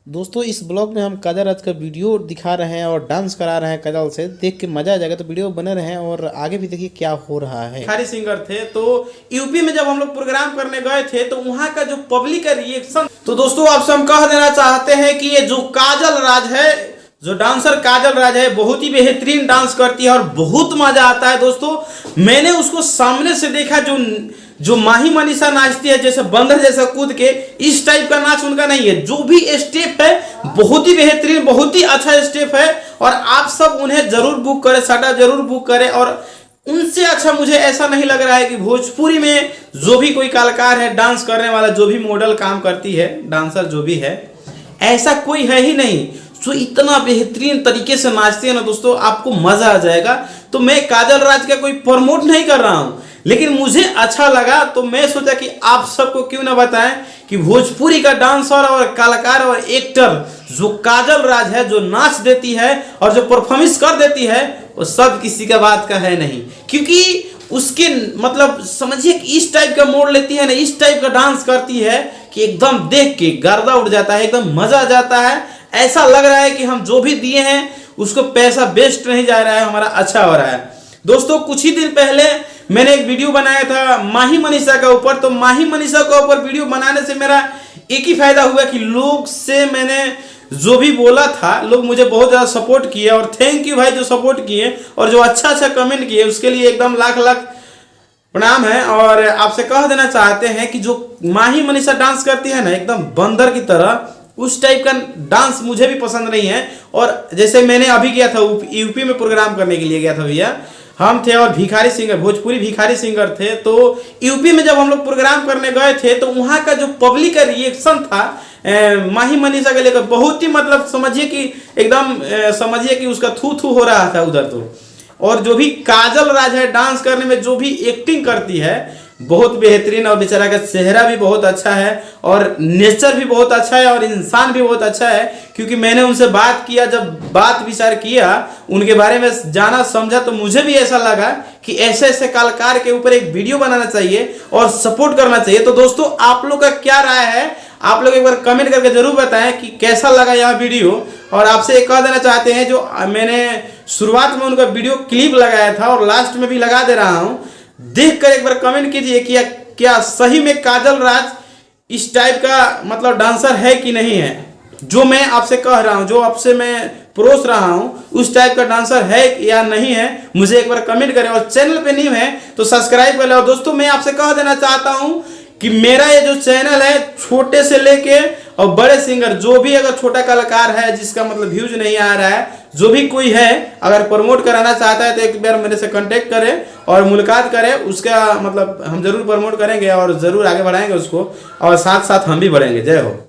दोस्तों इस ब्लॉग में हम काजल राज का वीडियो दिखा रहे हैं और डांस करा रहे हैं काजल से। देख के मजा आ जाएगा, तो वीडियो बने रहें और आगे भी देखिए क्या हो रहा है। भिखारी सिंगर थे, तो यूपी में जब हम लोग प्रोग्राम करने गए थे तो वहाँ का जो पब्लिक का रिएक्शन, तो दोस्तों आपसे हम कह देना चाहते हैं कि ये जो काजल राज है, जो डांसर काजल राज है, बहुत ही बेहतरीन डांस करती है और बहुत मजा आता है। दोस्तों मैंने उसको सामने से देखा, जो माही मनीषा नाचती है जैसे बंदर जैसा कूद के, इस टाइप का नाच उनका नहीं है। जो भी स्टेप है बहुत ही बेहतरीन, बहुत ही अच्छा स्टेप है और आप सब उन्हें जरूर बुक करें, साटा जरूर बुक करें। और उनसे अच्छा मुझे ऐसा नहीं लग रहा है कि भोजपुरी में जो भी कोई कलाकार है, डांस करने वाला, जो भी मॉडल काम करती है, डांसर जो भी है, ऐसा कोई है ही नहीं जो इतना बेहतरीन तरीके से नाचती है ना। दोस्तों आपको मजा आ जाएगा। तो मैं काजल राज का कोई प्रमोट नहीं कर रहा हूं, लेकिन मुझे अच्छा लगा तो मैं सोचा कि आप सबको क्यों ना बताएं कि भोजपुरी का डांसर और कलाकार और एक्टर जो काजल राज है, जो नाच देती है और जो परफॉर्मेंस कर देती है, वो सब किसी का बात का है नहीं। क्योंकि उसके मतलब समझिए कि इस टाइप का मोड़ लेती है ना, इस टाइप का डांस करती है कि एकदम देख के गर्दा उड़ जाता है, एकदम मजा आ जाता है। ऐसा लग रहा है कि हम जो भी दिए हैं उसको पैसा वेस्ट नहीं जा रहा है, हमारा अच्छा हो रहा है। दोस्तों कुछ ही दिन पहले मैंने एक वीडियो बनाया था माही मनीषा के ऊपर। तो माही मनीषा के ऊपर वीडियो बनाने से मेरा एक ही फायदा हुआ कि लोग से मैंने जो भी बोला था, लोग मुझे बहुत ज़्यादा सपोर्ट किए और थैंक यू भाई जो सपोर्ट किए और जो अच्छा अच्छा कमेंट किए, उसके लिए एकदम लाख लाख प्रणाम है। और आपसे कह देना चाहते हैं कि जो माही मनीषा डांस करती है ना, एकदम बंदर की तरह, उस टाइप का डांस मुझे भी पसंद नहीं है। और जैसे मैंने अभी गया था यूपी में प्रोग्राम करने के लिए गया था भैया, हम थे और भिखारी सिंगर, भोजपुरी भिखारी सिंगर थे। तो यूपी में जब हम लोग प्रोग्राम करने गए थे तो वहाँ का जो पब्लिक का रिएक्शन था माही मनीषा के लेकर, बहुत ही मतलब समझिए कि एकदम समझिए कि उसका थू थू हो रहा था उधर। तो और जो भी काजल राज है, डांस करने में जो भी एक्टिंग करती है बहुत बेहतरीन, और बेचारा का चेहरा भी बहुत अच्छा है और नेचर भी बहुत अच्छा है और इंसान भी बहुत अच्छा है। क्योंकि मैंने उनसे बात किया, जब बात विचार किया, उनके बारे में जाना समझा, तो मुझे भी ऐसा लगा कि ऐसे ऐसे कलाकार के ऊपर एक वीडियो बनाना चाहिए और सपोर्ट करना चाहिए। तो दोस्तों आप लोग का क्या राय है, आप लोग एक बार कमेंट करके जरूर बताएं कि कैसा लगा यह वीडियो। और आपसे एक कह देना चाहते हैं, जो मैंने शुरुआत में उनका वीडियो क्लिप लगाया था और लास्ट में भी लगा दे रहा हूँ, देखकर एक बार कमेंट कीजिए कि क्या सही में काजल राज इस टाइप का मतलब डांसर है कि नहीं है। जो मैं आपसे कह रहा हूं, जो आपसे मैं परोस रहा हूं, उस टाइप का डांसर है या नहीं है, मुझे एक बार कमेंट करें। और चैनल पे न्यू है तो सब्सक्राइब कर लें। और दोस्तों मैं आपसे कह देना चाहता हूं कि मेरा ये जो चैनल है, छोटे से लेके और बड़े सिंगर, जो भी अगर छोटा कलाकार है जिसका मतलब व्यूज नहीं आ रहा है, जो भी कोई है अगर प्रमोट कराना चाहता है तो एक बार मेरे से कांटेक्ट करें और मुलाकात करें। उसका मतलब हम जरूर प्रमोट करेंगे और जरूर आगे बढ़ाएंगे उसको, और साथ साथ हम भी बढ़ेंगे। जय हो।